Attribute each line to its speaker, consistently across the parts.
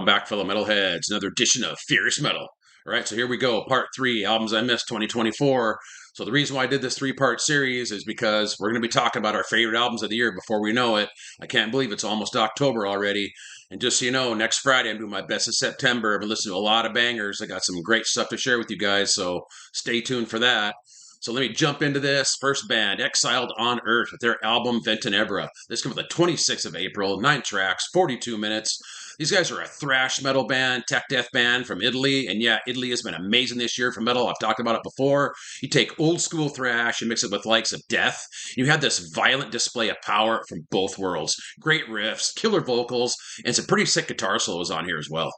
Speaker 1: back, fellow metalheads. Another edition of Fierce Metal. All right, so here we go. Part 3, Albums I Missed 2024. So the reason why I did this 3-part series is because we're going to be talking about our favorite albums of the year before we know it. I can't believe it's almost October already. And just so you know, next Friday I'm doing my best of September. I've been listening to a lot of bangers. I got some great stuff to share with you guys, so stay tuned for that. So let me jump into this. First band, Exiled on Earth, with their album Vertenebra. This comes the 26th of April, 9 tracks, 42 minutes. These guys are a thrash metal band, tech death band from Italy. And yeah, Italy has been amazing this year for metal. I've talked about it before. You take old school thrash and mix it with likes of death. You have this violent display of power from both worlds. Great riffs, killer vocals, and some pretty sick guitar solos on here as well.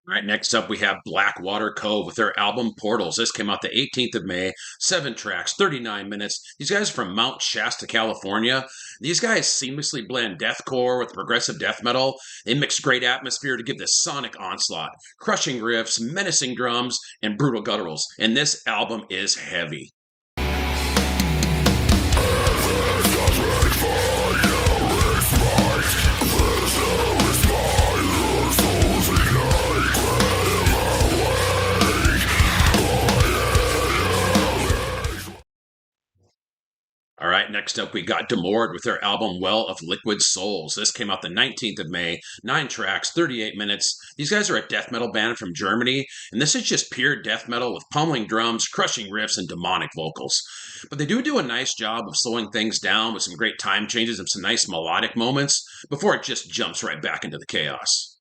Speaker 1: All right, next up we have BLACKWATER COVE with their album Portals. This came out the 18th of May, 7 tracks, 39 minutes. These guys are from Mount Shasta, California. These guys seamlessly blend deathcore with progressive death metal. They mix great atmosphere to give this sonic onslaught, crushing riffs, menacing drums, and brutal gutturals. And this album is heavy. All right, next up we got DEMORED with their album Well of Liquid Souls. This came out the 19th of May, 9 tracks, 38 minutes. These guys are a death metal band from Germany, and this is just pure death metal with pummeling drums, crushing riffs, and demonic vocals. But they do a nice job of slowing things down with some great time changes and some nice melodic moments before it just jumps right back into the chaos.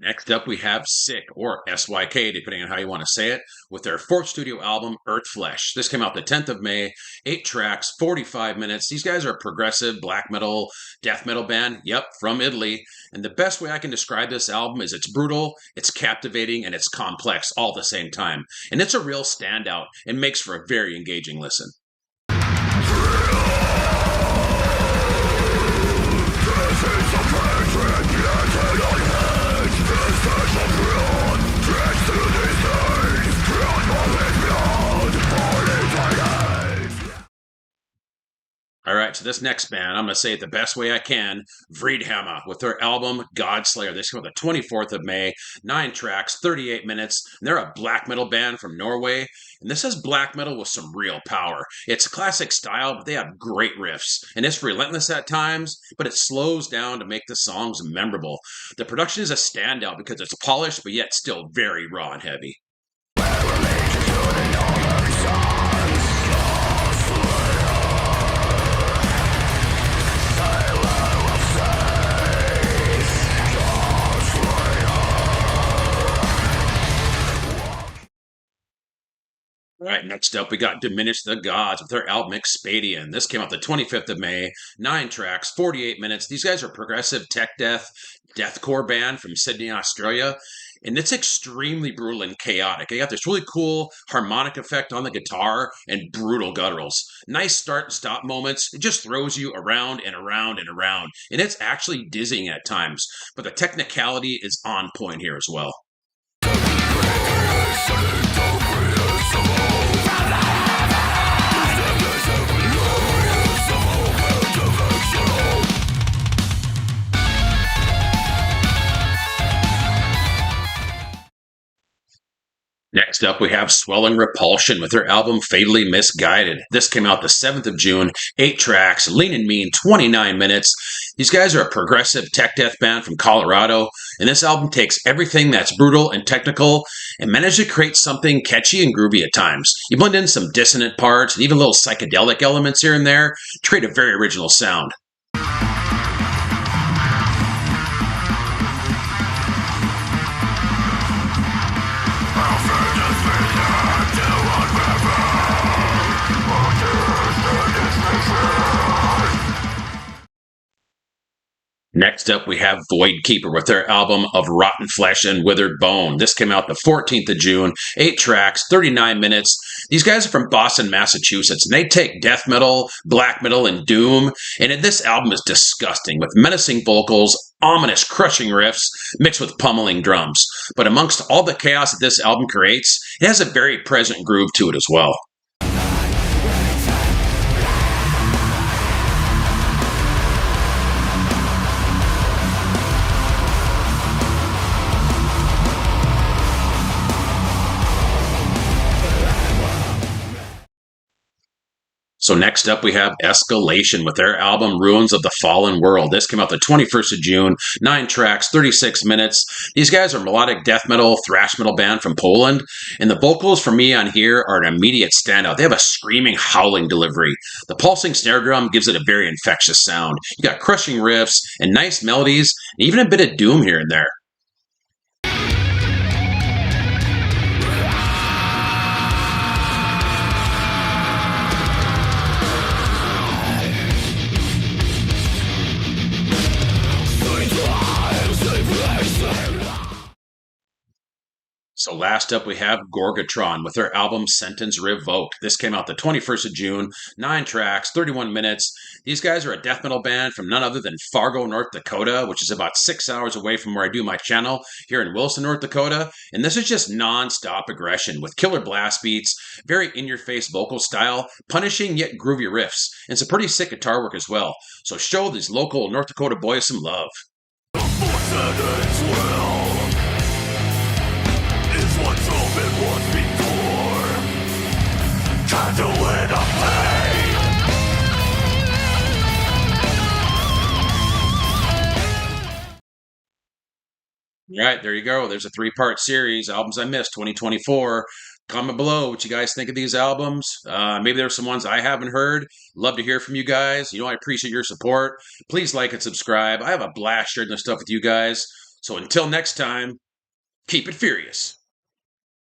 Speaker 1: Next up, we have Sick, or SYK, depending on how you want to say it, with their 4th studio album, Earthflesh. This came out the 10th of May, 8 tracks, 45 minutes. These guys are a progressive black metal, death metal band, yep, from Italy. And the best way I can describe this album is it's brutal, it's captivating, and it's complex all at the same time. And it's a real standout and makes for a very engaging listen. All right, so this next band, I'm going to say it the best way I can, VREDEHAMMER, with their album Godslayer. This came out the 24th of May, 9 tracks, 38 minutes. And they're a black metal band from Norway, and this is black metal with some real power. It's classic style, but they have great riffs, and it's relentless at times, but it slows down to make the songs memorable. The production is a standout because it's polished, but yet still very raw and heavy. All right, next up, we got Diminish the Gods with their album Expaedian. This came out the 25th of May, 9 tracks, 48 minutes. These guys are progressive tech deathcore band from Sydney, Australia. And it's extremely brutal and chaotic. They got this really cool harmonic effect on the guitar and brutal gutturals. Nice start and stop moments. It just throws you around and around and around. And it's actually dizzying at times. But the technicality is on point here as well. Next up, we have Swelling Repulsion with their album Fatally Misguided. This came out the 7th of June, 8 tracks, lean and mean, 29 minutes. These guys are a progressive tech death band from Colorado, and this album takes everything that's brutal and technical and manages to create something catchy and groovy at times. You blend in some dissonant parts and even little psychedelic elements here and there to create a very original sound. Next up, we have Voidkeeper with their album of Rotten Flesh and Withered Bone. This came out the 14th of June, 8 tracks, 39 minutes. These guys are from Boston, Massachusetts, and they take death metal, black metal, and doom, and this album is disgusting, with menacing vocals, ominous, crushing riffs, mixed with pummeling drums. But amongst all the chaos that this album creates, it has a very present groove to it as well. So next up, we have Escalation with their album Ruins of the Fallen World. This came out the 21st of June, 9 tracks, 36 minutes. These guys are a melodic death metal, thrash metal band from Poland, and the vocals for me on here are an immediate standout. They have a screaming, howling delivery. The pulsing snare drum gives it a very infectious sound. You got crushing riffs and nice melodies, and even a bit of doom here and there. So last up, we have Gorgatron with their album Sentience Revoked. This came out the 21st of June, 9 tracks, 31 minutes. These guys are a death metal band from none other than Fargo, North Dakota, which is about 6 hours away from where I do my channel here in Wilson, North Dakota. And this is just non-stop aggression with killer blast beats, very in-your-face vocal style, punishing yet groovy riffs, and some pretty sick guitar work as well. So show these local North Dakota boys some love. All right, there you go. There's a 3-part series, Albums I Missed 2024. Comment below what you guys think of these albums. Maybe there's some ones I haven't heard. Love to hear from you guys. I appreciate your support. Please like and subscribe. I have a blast sharing this stuff with you guys. So until next time, keep it furious.